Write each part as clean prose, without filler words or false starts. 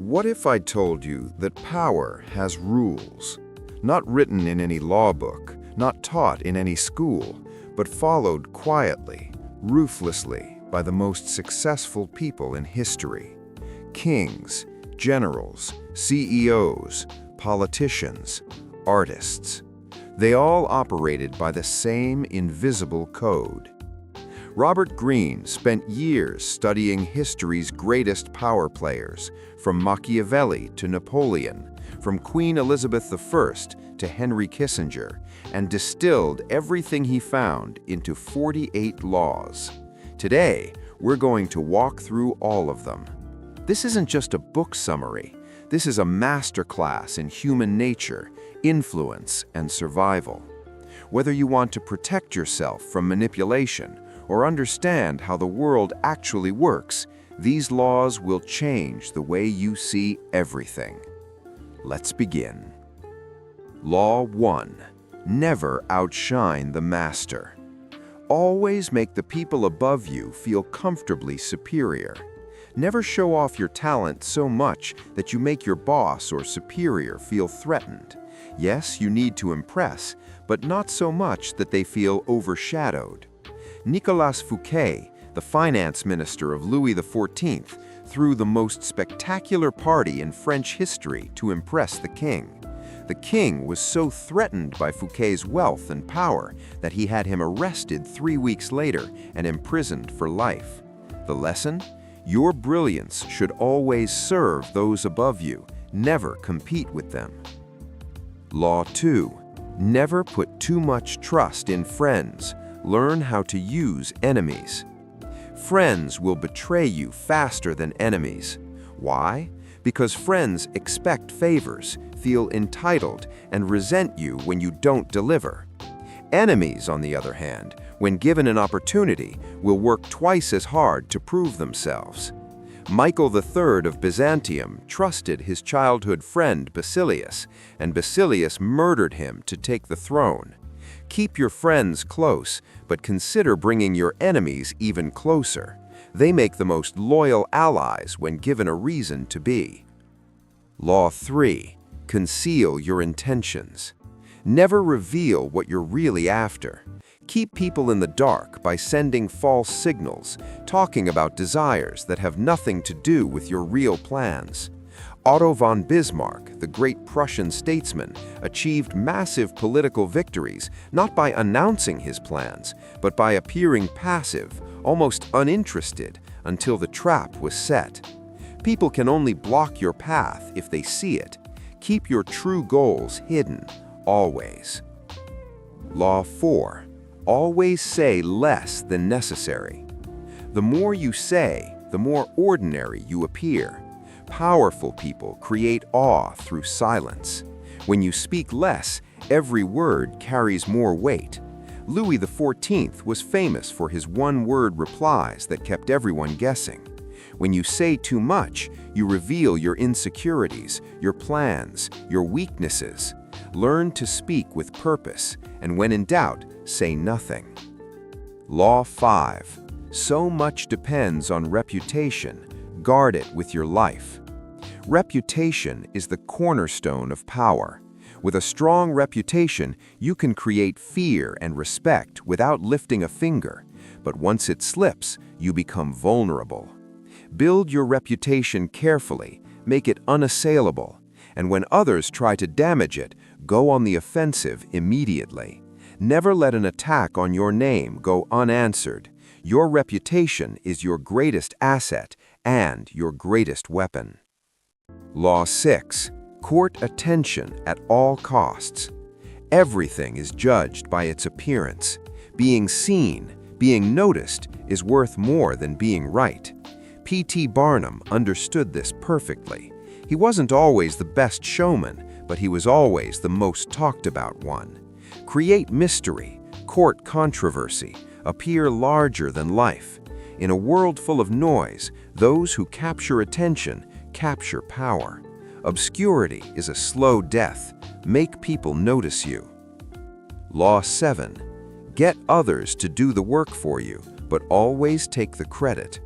What if I told you that power has rules? Not written in any law book, not taught in any school, but followed quietly, ruthlessly by the most successful people in history. Kings, generals, CEOs, politicians, artists. They all operated by the same invisible code. Robert Greene spent years studying history's greatest power players, from Machiavelli to Napoleon, from Queen Elizabeth I to Henry Kissinger, and distilled everything he found into 48 laws. Today, we're going to walk through all of them. This isn't just a book summary. This is a masterclass in human nature, influence, and survival. Whether you want to protect yourself from manipulation or understand how the world actually works, these laws will change the way you see everything. Let's begin. Law 1. Never outshine the master. Always make the people above you feel comfortably superior. Never show off your talent so much that you make your boss or superior feel threatened. Yes, you need to impress, but not so much that they feel overshadowed. Nicolas Fouquet, the finance minister of Louis XIV, threw the most spectacular party in French history to impress the king. The king was so threatened by Fouquet's wealth and power that he had him arrested 3 weeks later and imprisoned for life. The lesson? Your brilliance should always serve those above you, never compete with them. Law 2. Never put too much trust in friends. Learn how to use enemies. Friends will betray you faster than enemies. Why? Because friends expect favors, feel entitled, and resent you when you don't deliver. Enemies, on the other hand, when given an opportunity, will work twice as hard to prove themselves. Michael III of Byzantium trusted his childhood friend Basilius, and Basilius murdered him to take the throne. Keep your friends close, but consider bringing your enemies even closer. They make the most loyal allies when given a reason to be. Law 3. Conceal your intentions. Never reveal what you're really after. Keep people in the dark by sending false signals, talking about desires that have nothing to do with your real plans. Otto von Bismarck, the great Prussian statesman, achieved massive political victories not by announcing his plans, but by appearing passive, almost uninterested, until the trap was set. People can only block your path if they see it. Keep your true goals hidden, always. Law 4. Always say less than necessary. The more you say, the more ordinary you appear. Powerful people create awe through silence. When you speak less, every word carries more weight. Louis XIV was famous for his one-word replies that kept everyone guessing. When you say too much, you reveal your insecurities, your plans, your weaknesses. Learn to speak with purpose, and when in doubt, say nothing. Law 5. So much depends on reputation. Guard it with your life. Reputation is the cornerstone of power. With a strong reputation, you can create fear and respect without lifting a finger. But once it slips, you become vulnerable. Build your reputation carefully, make it unassailable, and when others try to damage it, go on the offensive immediately. Never let an attack on your name go unanswered. Your reputation is your greatest asset and your greatest weapon. Law 6. Court attention at all costs. Everything is judged by its appearance. Being seen, being noticed, is worth more than being right. P.T. Barnum understood this perfectly. He wasn't always the best showman, but he was always the most talked about one. Create mystery, court controversy, appear larger than life. In a world full of noise, those who capture attention capture power. Obscurity is a slow death. Make people notice you. Law 7. Get others to do the work for you, but always take the credit.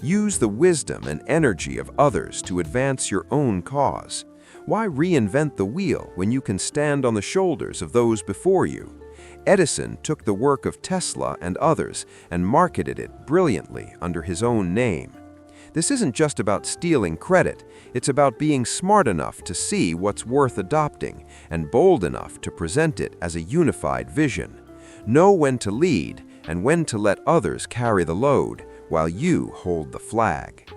Use the wisdom and energy of others to advance your own cause. Why reinvent the wheel when you can stand on the shoulders of those before you? Edison took the work of Tesla and others and marketed it brilliantly under his own name. This isn't just about stealing credit, it's about being smart enough to see what's worth adopting and bold enough to present it as a unified vision. Know when to lead and when to let others carry the load while you hold the flag.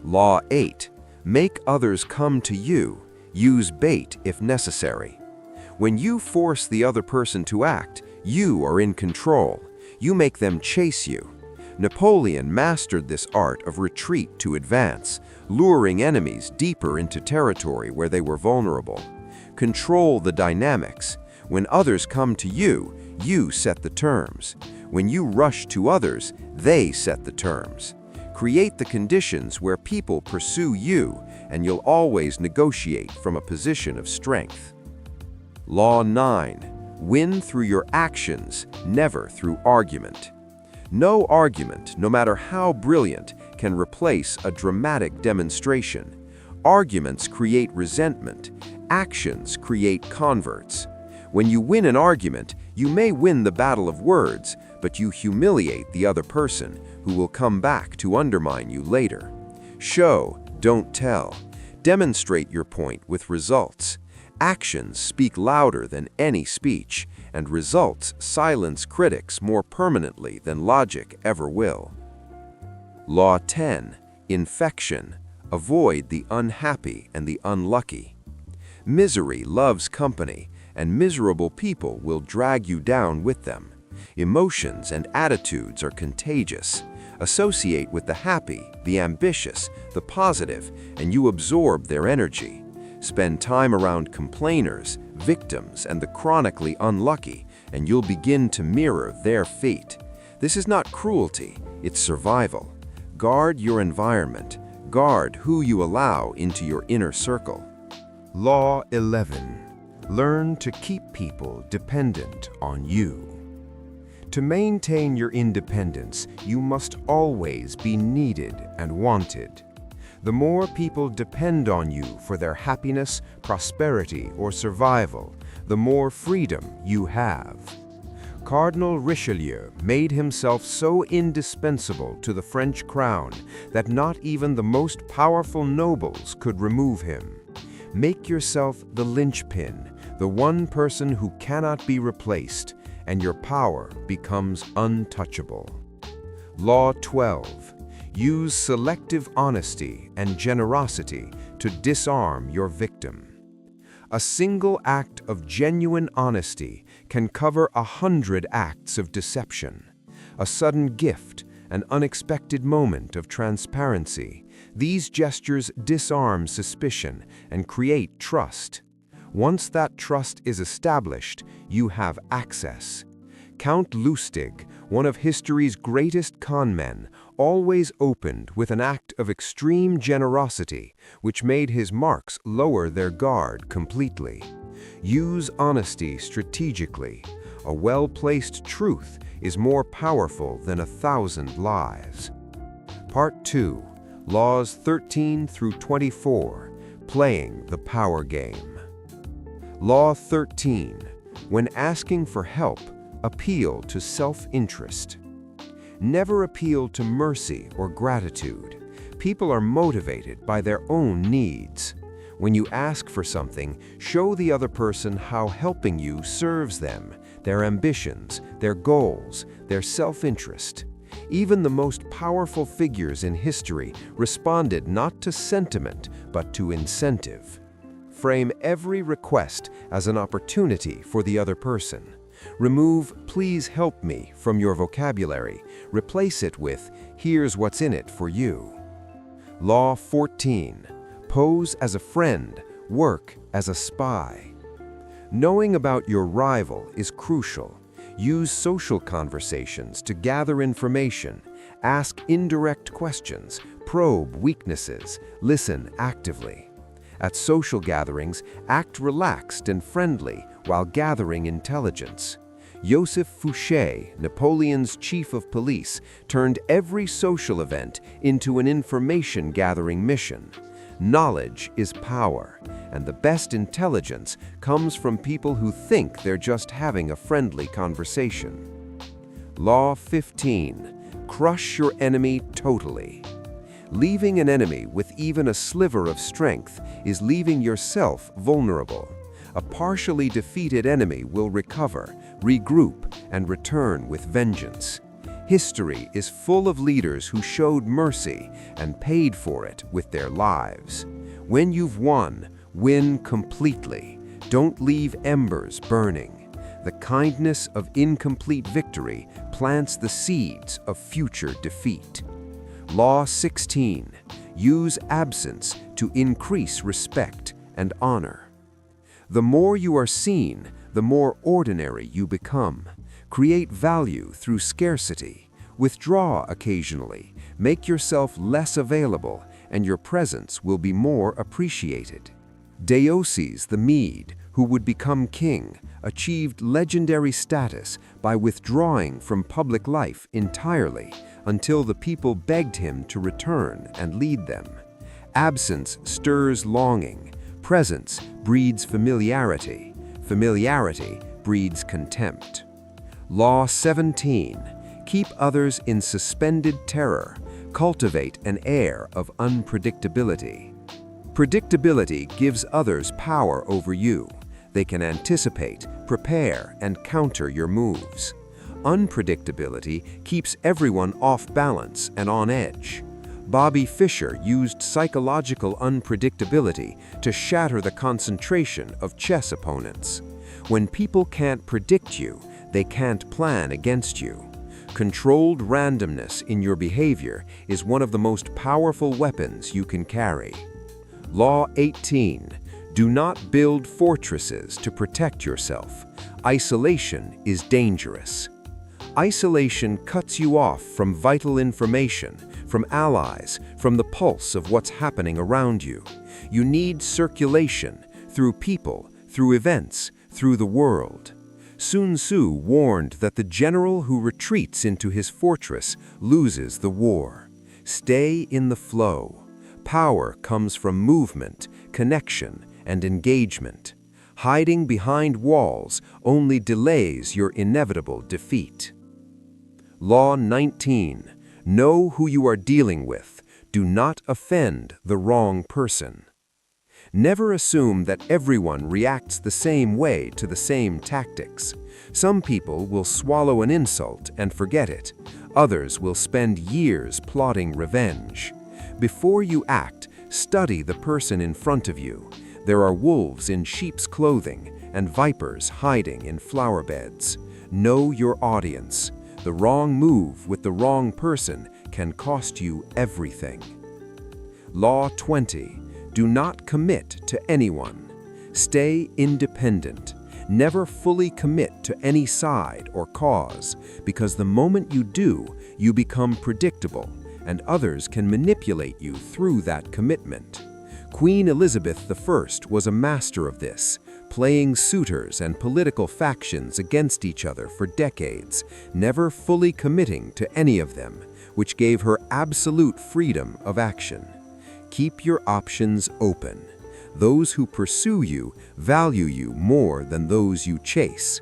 Law 8. Make others come to you. Use bait if necessary. When you force the other person to act, you are in control. You make them chase you. Napoleon mastered this art of retreat to advance, luring enemies deeper into territory where they were vulnerable. Control the dynamics. When others come to you, you set the terms. When you rush to others, they set the terms. Create the conditions where people pursue you, and you'll always negotiate from a position of strength. Law 9. Win through your actions, never through argument. No argument, no matter how brilliant, can replace a dramatic demonstration. Arguments create resentment. Actions create converts. When you win an argument, you may win the battle of words, but you humiliate the other person, who will come back to undermine you later. Show, don't tell. Demonstrate your point with results. Actions speak louder than any speech, and results silence critics more permanently than logic ever will. Law 10. Infection. Avoid the unhappy and the unlucky. Misery loves company, and miserable people will drag you down with them. Emotions and attitudes are contagious. Associate with the happy, the ambitious, the positive, and you absorb their energy. Spend time around complainers, victims, and the chronically unlucky, and you'll begin to mirror their fate. This is not cruelty, it's survival. Guard your environment. Guard who you allow into your inner circle. Law 11. Learn to keep people dependent on you. To maintain your independence, you must always be needed and wanted. The more people depend on you for their happiness, prosperity, or survival, the more freedom you have. Cardinal Richelieu made himself so indispensable to the French crown that not even the most powerful nobles could remove him. Make yourself the linchpin, the one person who cannot be replaced, and your power becomes untouchable. Law 12. Use selective honesty and generosity to disarm your victim. A single act of genuine honesty can cover 100 acts of deception. A sudden gift, an unexpected moment of transparency. These gestures disarm suspicion and create trust. Once that trust is established, you have access. Count Lustig, one of history's greatest con men, always opened with an act of extreme generosity, which made his marks lower their guard completely. Use honesty strategically. A well-placed truth is more powerful than 1,000 lies. Part 2. Laws 13 through 24. Playing the power game. Law 13. When asking for help, appeal to self-interest. Never appeal to mercy or gratitude. People are motivated by their own needs. When you ask for something, show the other person how helping you serves them, their ambitions, their goals, their self-interest. Even the most powerful figures in history responded not to sentiment, but to incentive. Frame every request as an opportunity for the other person. Remove "please help me" from your vocabulary. Replace it with "here's what's in it for you." Law 14. Pose as a friend, work as a spy. Knowing about your rival is crucial. Use social conversations to gather information. Ask indirect questions, probe weaknesses, listen actively. At social gatherings, act relaxed and friendly while gathering intelligence. Joseph Fouché, Napoleon's chief of police, turned every social event into an information-gathering mission. Knowledge is power, and the best intelligence comes from people who think they're just having a friendly conversation. Law 15. Crush your enemy totally. Leaving an enemy with even a sliver of strength is leaving yourself vulnerable. A partially defeated enemy will recover, regroup, and return with vengeance. History is full of leaders who showed mercy and paid for it with their lives. When you've won, win completely. Don't leave embers burning. The kindness of incomplete victory plants the seeds of future defeat. Law 16. Use absence to increase respect and honor. The more you are seen, the more ordinary you become. Create value through scarcity. Withdraw occasionally. Make yourself less available, and your presence will be more appreciated. Deioces the Mede, who would become king, achieved legendary status by withdrawing from public life entirely until the people begged him to return and lead them. Absence stirs longing. Presence breeds familiarity. Familiarity breeds contempt. Law 17. Keep others in suspended terror. Cultivate an air of unpredictability. Predictability gives others power over you. They can anticipate, prepare, and counter your moves. Unpredictability keeps everyone off balance and on edge. Bobby Fischer used psychological unpredictability to shatter the concentration of chess opponents. When people can't predict you, they can't plan against you. Controlled randomness in your behavior is one of the most powerful weapons you can carry. Law 18. Do not build fortresses to protect yourself. Isolation is dangerous. Isolation cuts you off from vital information, from allies, from the pulse of what's happening around you. You need circulation through people, through events, through the world. Sun Tzu warned that the general who retreats into his fortress loses the war. Stay in the flow. Power comes from movement, connection, and engagement. Hiding behind walls only delays your inevitable defeat. Law 19. Know who you are dealing with. Do not offend the wrong person. Never assume that everyone reacts the same way to the same tactics. Some people will swallow an insult and forget it. Others will spend years plotting revenge. Before you act, study the person in front of you. There are wolves in sheep's clothing and vipers hiding in flower beds. Know your audience. The wrong move with the wrong person can cost you everything. Law 20. Do not commit to anyone. Stay independent. Never fully commit to any side or cause, because the moment you do, you become predictable, and others can manipulate you through that commitment. Queen Elizabeth I was a master of this, playing suitors and political factions against each other for decades, never fully committing to any of them, which gave her absolute freedom of action. Keep your options open. Those who pursue you value you more than those you chase.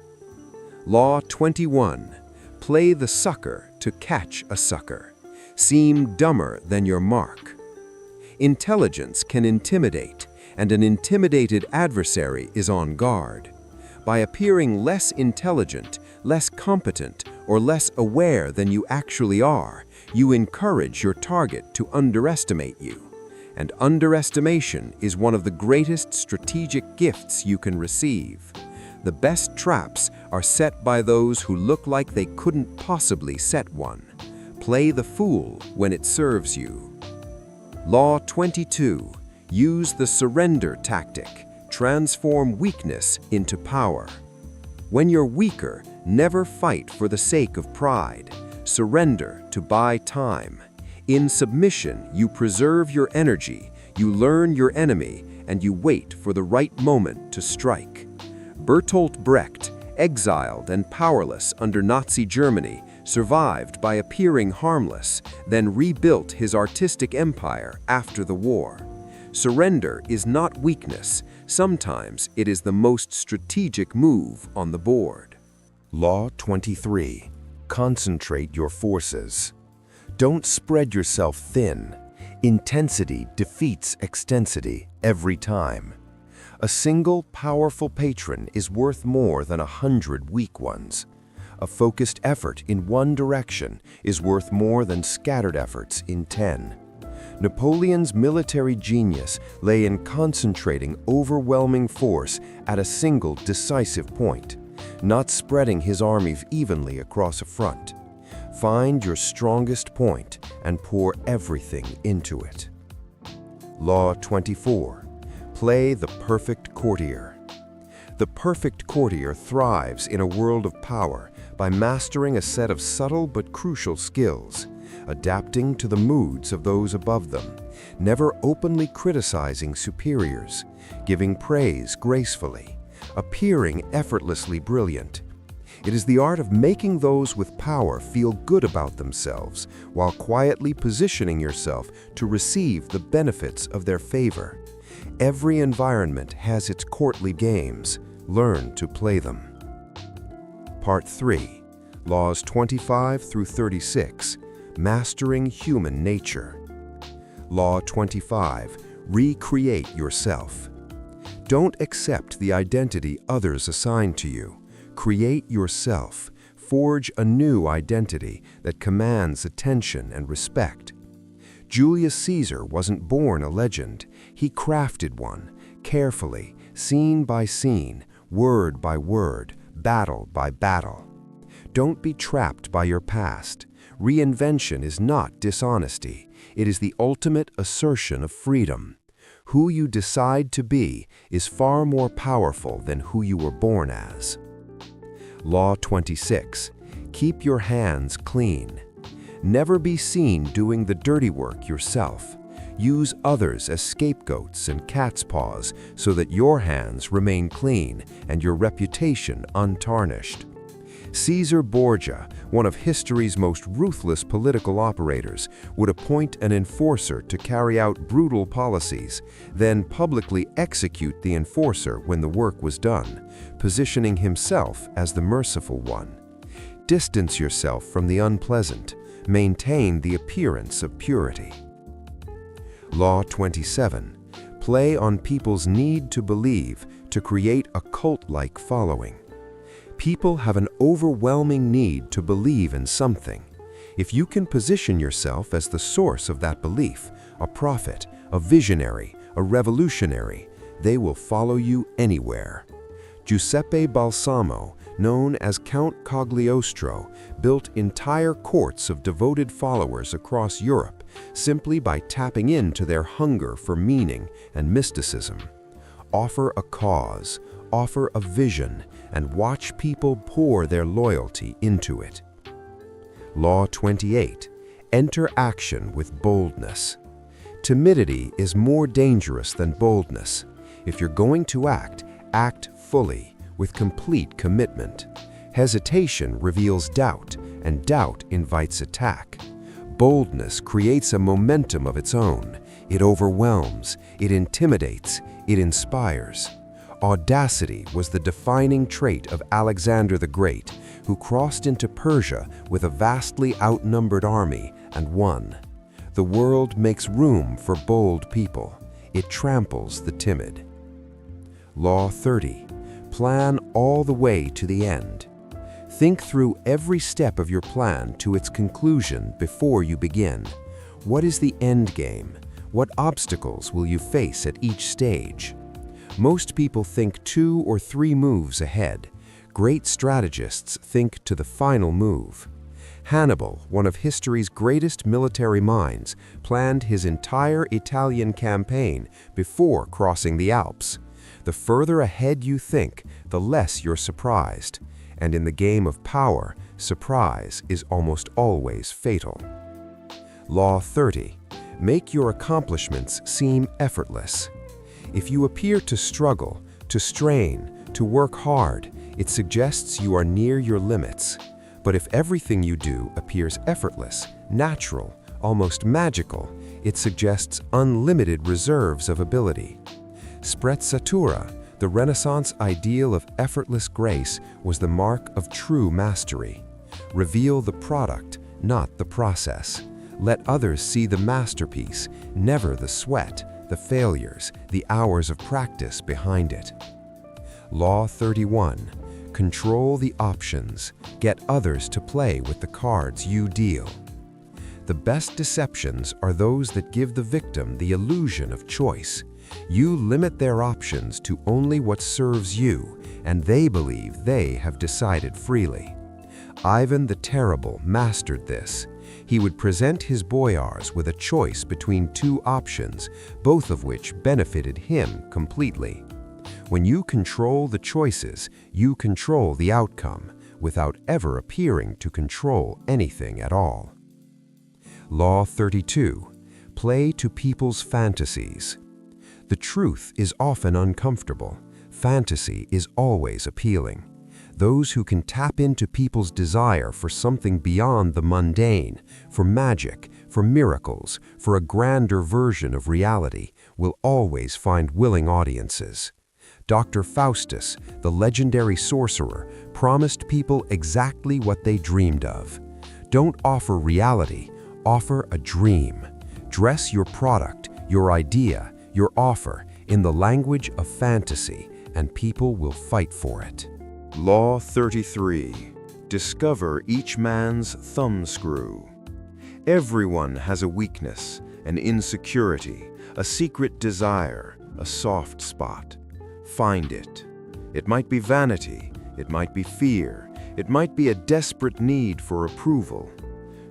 Law 21. Play the sucker to catch a sucker. Seem dumber than your mark. Intelligence can intimidate, and an intimidated adversary is on guard. By appearing less intelligent, less competent, or less aware than you actually are, you encourage your target to underestimate you. And underestimation is one of the greatest strategic gifts you can receive. The best traps are set by those who look like they couldn't possibly set one. Play the fool when it serves you. Law 22. Use the surrender tactic. Transform weakness into power. When you're weaker, never fight for the sake of pride. Surrender to buy time. In submission, you preserve your energy, you learn your enemy, and you wait for the right moment to strike. Bertolt Brecht, Exiled and powerless under Nazi Germany, survived by appearing harmless, then rebuilt his artistic empire after the war. Surrender is not weakness. Sometimes it is the most strategic move on the board. Law 23. Concentrate your forces. Don't spread yourself thin. Intensity defeats extensity every time. A single powerful patron is worth more than 100 weak ones. A focused effort in one direction is worth more than scattered efforts in 10. Napoleon's military genius lay in concentrating overwhelming force at a single decisive point, not spreading his armies evenly across a front. Find your strongest point and pour everything into it. Law 24. Play the perfect courtier. The perfect courtier thrives in a world of power by mastering a set of subtle but crucial skills, adapting to the moods of those above them, never openly criticizing superiors, giving praise gracefully, appearing effortlessly brilliant. It is the art of making those with power feel good about themselves while quietly positioning yourself to receive the benefits of their favor. Every environment has its courtly games. Learn to play them. Part 3. Laws 25 through 36. Mastering human nature. Law 25. Recreate yourself. Don't accept the identity others assign to you. Create yourself. Forge a new identity that commands attention and respect. Julius Caesar wasn't born a legend. He crafted one, carefully, scene by scene, word by word, battle by battle. Don't be trapped by your past. Reinvention is not dishonesty. It is the ultimate assertion of freedom. Who you decide to be is far more powerful than who you were born as. Law 26. Keep your hands clean. Never be seen doing the dirty work yourself. Use others as scapegoats and cat's paws so that your hands remain clean and your reputation untarnished. Caesar Borgia, one of history's most ruthless political operators, would appoint an enforcer to carry out brutal policies, then publicly execute the enforcer when the work was done, positioning himself as the merciful one. Distance yourself from the unpleasant. Maintain the appearance of purity. Law 27. Play on people's need to believe to create a cult-like following. People have an overwhelming need to believe in something. If you can position yourself as the source of that belief, a prophet, a visionary, a revolutionary, they will follow you anywhere. Giuseppe Balsamo, known as Count Cagliostro, built entire courts of devoted followers across Europe simply by tapping into their hunger for meaning and mysticism. Offer a cause, offer a vision, and watch people pour their loyalty into it. Law 28. Enter action with boldness. Timidity is more dangerous than boldness. If you're going to act, act fully, with complete commitment. Hesitation reveals doubt, and doubt invites attack. Boldness creates a momentum of its own. It overwhelms, it intimidates, it inspires. Audacity was the defining trait of Alexander the Great, who crossed into Persia with a vastly outnumbered army and won. The world makes room for bold people. It tramples the timid. Law 30. Plan all the way to the end. Think through every step of your plan to its conclusion before you begin. What is the end game? What obstacles will you face at each stage? Most people think 2 or 3 moves ahead. Great strategists think to the final move. Hannibal, one of history's greatest military minds, planned his entire Italian campaign before crossing the Alps. The further ahead you think, the less you're surprised. And in the game of power, surprise is almost always fatal. Law 30. Make your accomplishments seem effortless. If you appear to struggle, to strain, to work hard, It suggests you are near your limits. But if everything you do appears effortless, natural, almost magical, it suggests unlimited reserves of ability. Sprezzatura, the Renaissance ideal of effortless grace, was the mark of true mastery. Reveal the product, not the process. Let others see the masterpiece, never the sweat, the failures, the hours of practice behind it. Law 31. Control the options. Get others to play with the cards you deal. The best deceptions are those that give the victim the illusion of choice. You limit their options to only what serves you, and they believe they have decided freely. Ivan the Terrible mastered this. He would present his boyars with a choice between two options, both of which benefited him completely. When you control the choices, you control the outcome, without ever appearing to control anything at all. Law 32. Play to people's fantasies. The truth is often uncomfortable. Fantasy is always appealing. Those who can tap into people's desire for something beyond the mundane, for magic, for miracles, for a grander version of reality, will always find willing audiences. Dr. Faustus, the legendary sorcerer, promised people exactly what they dreamed of. Don't offer reality, offer a dream. Dress your product, your idea, your offer in the language of fantasy, and people will fight for it. Law 33. Discover each man's thumbscrew. Everyone has a weakness, an insecurity, a secret desire, a soft spot. Find it. It might be vanity, it might be fear, it might be a desperate need for approval.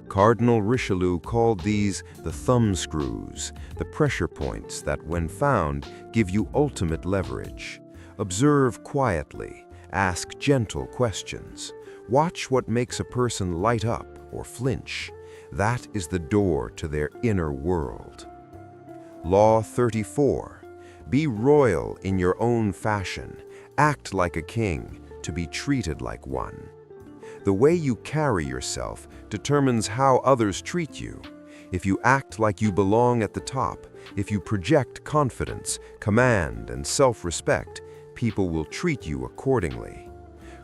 Cardinal Richelieu called these the thumbscrews, the pressure points that, when found, give you ultimate leverage. Observe quietly, ask gentle questions. Watch what makes a person light up or flinch. That is the door to their inner world. Law 34. Be royal in your own fashion. Act like a king, to be treated like one. The way you carry yourself determines how others treat you. If you act like you belong at the top, if you project confidence, command, and self-respect, people will treat you accordingly.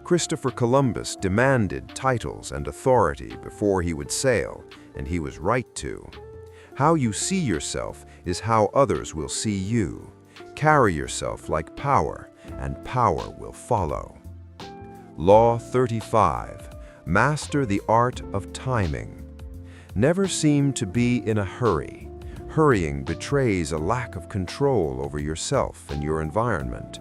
Christopher Columbus demanded titles and authority before he would sail, and he was right to. How you see yourself is how others will see you. Carry yourself like power, and power will follow. Law 35. Master the art of timing. Never seem to be in a hurry. Hurrying betrays a lack of control over yourself and your environment.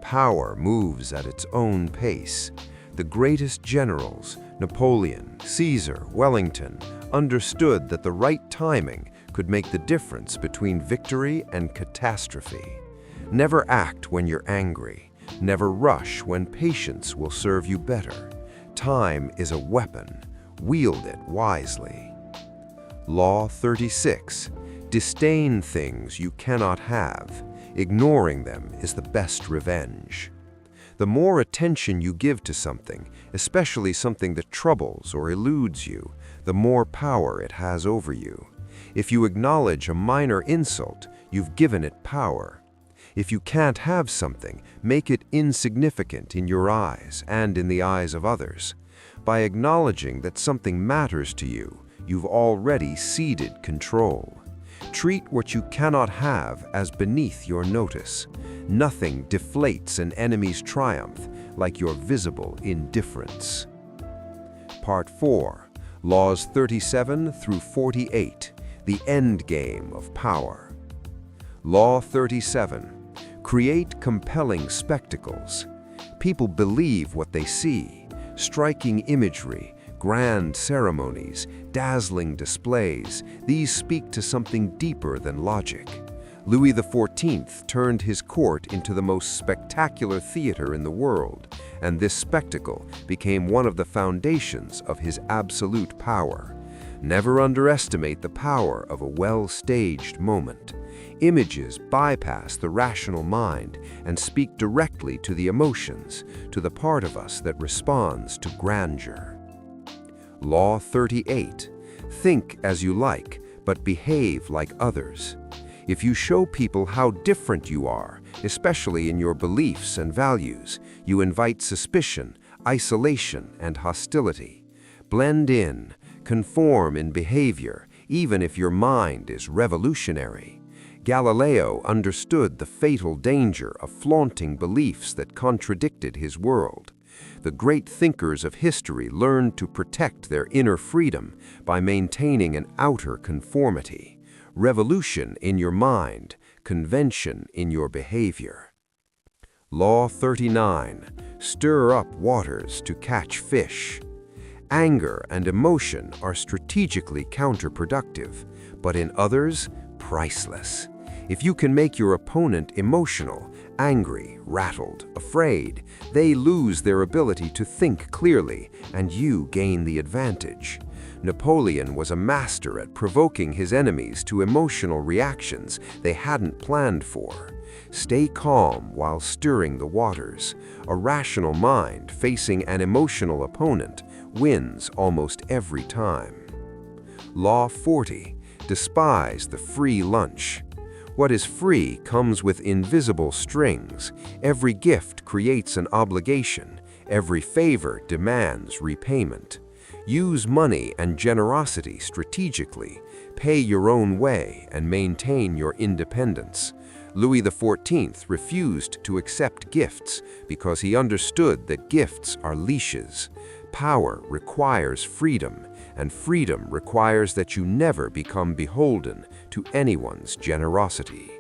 Power moves at its own pace. The greatest generals, Napoleon, Caesar, Wellington, understood that the right timing could make the difference between victory and catastrophe. Never act when you're angry. Never rush when patience will serve you better. Time is a weapon. Wield it wisely. Law 36. Disdain things you cannot have. Ignoring them is the best revenge. The more attention you give to something, especially something that troubles or eludes you, the more power it has over you. If you acknowledge a minor insult, you've given it power. If you can't have something, make it insignificant in your eyes and in the eyes of others. By acknowledging that something matters to you, you've already ceded control. Treat what you cannot have as beneath your notice. Nothing deflates an enemy's triumph like your visible indifference. Part 4. Laws 37 through 48. The end game of power. Law 37. Create compelling spectacles. People believe what they see. Striking imagery, grand ceremonies, dazzling displays, these speak to something deeper than logic. Louis XIV turned his court into the most spectacular theater in the world, and this spectacle became one of the foundations of his absolute power. Never underestimate the power of a well-staged moment. Images bypass the rational mind and speak directly to the emotions, to the part of us that responds to grandeur. Law 38. Think as you like, but behave like others. If you show people how different you are, especially in your beliefs and values, you invite suspicion, isolation, and hostility. Blend in, conform in behavior, even if your mind is revolutionary. Galileo understood the fatal danger of flaunting beliefs that contradicted his world. The great thinkers of history learned to protect their inner freedom by maintaining an outer conformity. Revolution in your mind, convention in your behavior. Law 39. Stir up waters to catch fish. Anger and emotion are strategically counterproductive, but in others, priceless. If you can make your opponent emotional, angry, rattled, afraid, they lose their ability to think clearly, and you gain the advantage. Napoleon was a master at provoking his enemies to emotional reactions they hadn't planned for. Stay calm while stirring the waters. A rational mind facing an emotional opponent wins almost every time. Law 40. Despise the free lunch. What is free comes with invisible strings. Every gift creates an obligation. Every favor demands repayment. Use money and generosity strategically. Pay your own way and maintain your independence. Louis XIV refused to accept gifts because he understood that gifts are leashes. Power requires freedom, and freedom requires that you never become beholden to anyone's generosity.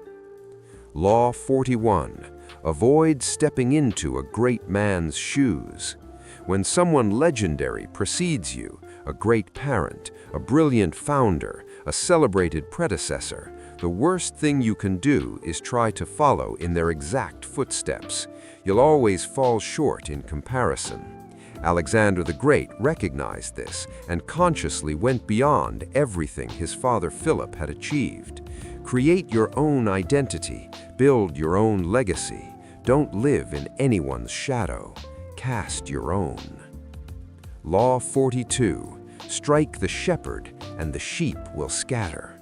Law 41. Avoid stepping into a great man's shoes. When someone legendary precedes you, a great parent, a brilliant founder, a celebrated predecessor, the worst thing you can do is try to follow in their exact footsteps. You'll always fall short in comparison. Alexander the Great recognized this and consciously went beyond everything his father Philip had achieved. Create your own identity, build your own legacy. Don't live in anyone's shadow. Cast your own. Law 42. Strike the shepherd, and the sheep will scatter.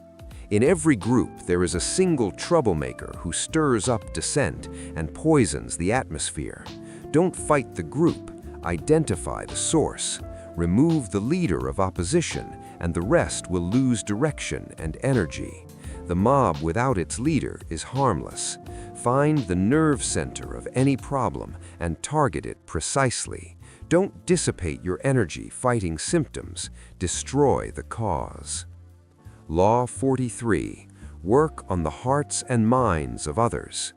In every group, there is a single troublemaker who stirs up dissent and poisons the atmosphere. Don't fight the group. Identify the source. Remove the leader of opposition, and the rest will lose direction and energy. The mob without its leader is harmless. Find the nerve center of any problem and target it precisely. Don't dissipate your energy fighting symptoms. Destroy the cause. Law 43. Work on the hearts and minds of others.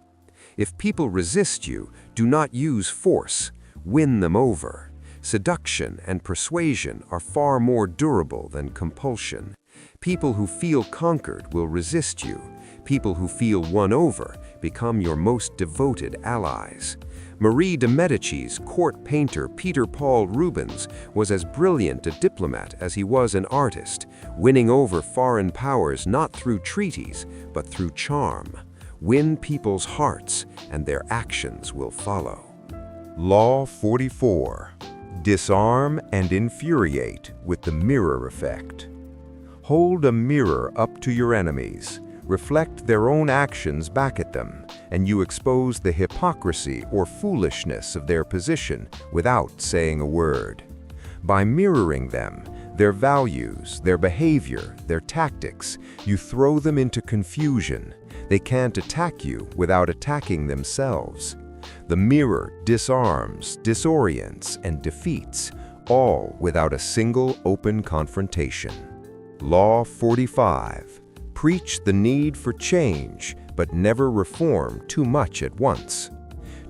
If people resist you, do not use force. Win them over. Seduction and persuasion are far more durable than compulsion. People who feel conquered will resist you. People who feel won over become your most devoted allies. Marie de Medici's court painter Peter Paul Rubens was as brilliant a diplomat as he was an artist, winning over foreign powers not through treaties, but through charm. Win people's hearts, and their actions will follow. Law 44. Disarm and infuriate with the mirror effect. Hold a mirror up to your enemies. Reflect their own actions back at them, and you expose the hypocrisy or foolishness of their position without saying a word. By mirroring them, their values, their behavior, their tactics, you throw them into confusion. They can't attack you without attacking themselves. The mirror disarms, disorients, and defeats, all without a single open confrontation. Law 45. Preach the need for change, but never reform too much at once.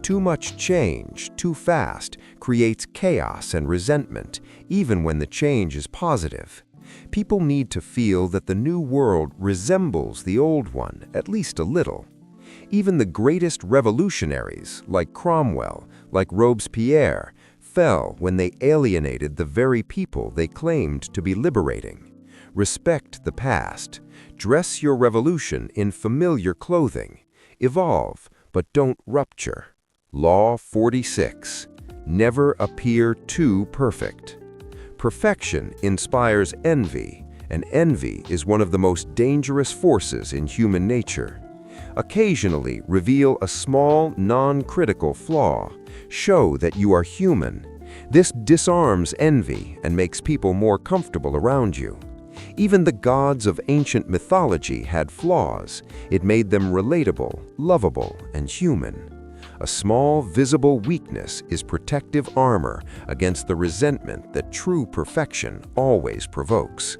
Too much change, too fast, creates chaos and resentment, even when the change is positive. People need to feel that the new world resembles the old one, at least a little. Even the greatest revolutionaries, like Cromwell, like Robespierre, fell when they alienated the very people they claimed to be liberating. Respect the past. Dress your revolution in familiar clothing. Evolve, but don't rupture. Law 46. Never appear too perfect. Perfection inspires envy, and envy is one of the most dangerous forces in human nature. Occasionally reveal a small, non-critical flaw. Show that you are human. This disarms envy and makes people more comfortable around you. Even the gods of ancient mythology had flaws. It made them relatable, lovable, and human. A small, visible weakness is protective armor against the resentment that true perfection always provokes.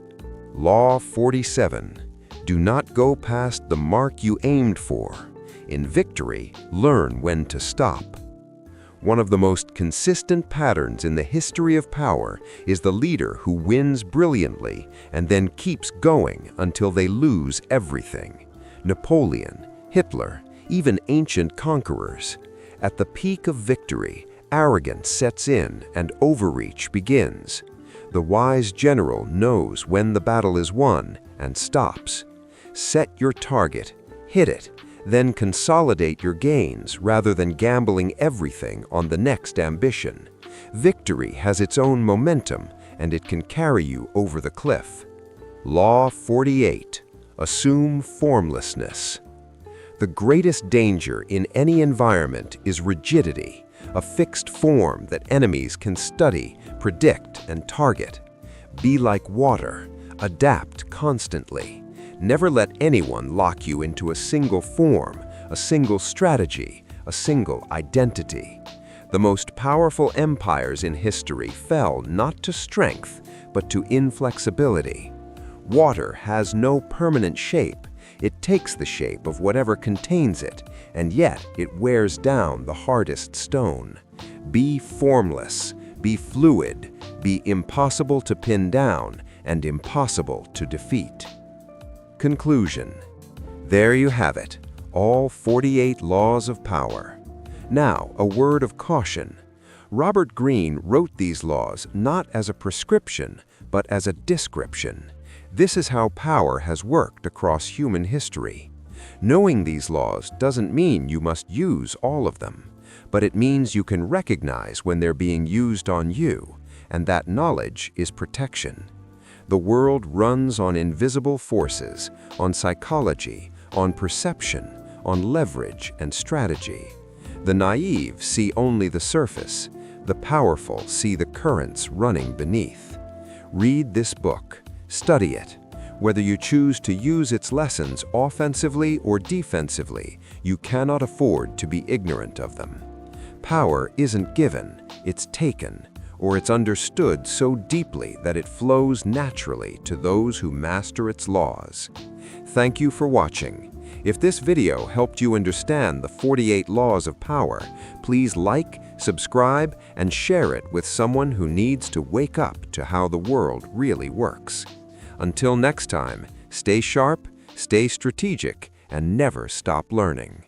Law 47. Do not go past the mark you aimed for. In victory, learn when to stop. One of the most consistent patterns in the history of power is the leader who wins brilliantly and then keeps going until they lose everything. Napoleon, Hitler, even ancient conquerors. At the peak of victory, arrogance sets in and overreach begins. The wise general knows when the battle is won and stops. Set your target, hit it, then consolidate your gains rather than gambling everything on the next ambition. Victory has its own momentum, and it can carry you over the cliff. Law 48. Assume formlessness. The greatest danger in any environment is rigidity, a fixed form that enemies can study, predict, and target. Be like water. Adapt constantly. Never let anyone lock you into a single form, a single strategy, a single identity. The most powerful empires in history fell not to strength, but to inflexibility. Water has no permanent shape. It takes the shape of whatever contains it, and yet it wears down the hardest stone. Be formless, be fluid, be impossible to pin down, and impossible to defeat. Conclusion. There you have it, all 48 laws of power. Now, a word of caution. Robert Greene wrote these laws not as a prescription, but as a description. This is how power has worked across human history. Knowing these laws doesn't mean you must use all of them, but it means you can recognize when they're being used on you, and that knowledge is protection. The world runs on invisible forces, on psychology, on perception, on leverage and strategy. The naive see only the surface. The powerful see the currents running beneath. Read this book. Study it. Whether you choose to use its lessons offensively or defensively, you cannot afford to be ignorant of them. Power isn't given, it's taken, or it's understood so deeply that it flows naturally to those who master its laws. Thank you for watching. If this video helped you understand the 48 laws of power, please like, subscribe, and share it with someone who needs to wake up to how the world really works. Until next time, stay sharp, stay strategic, and never stop learning.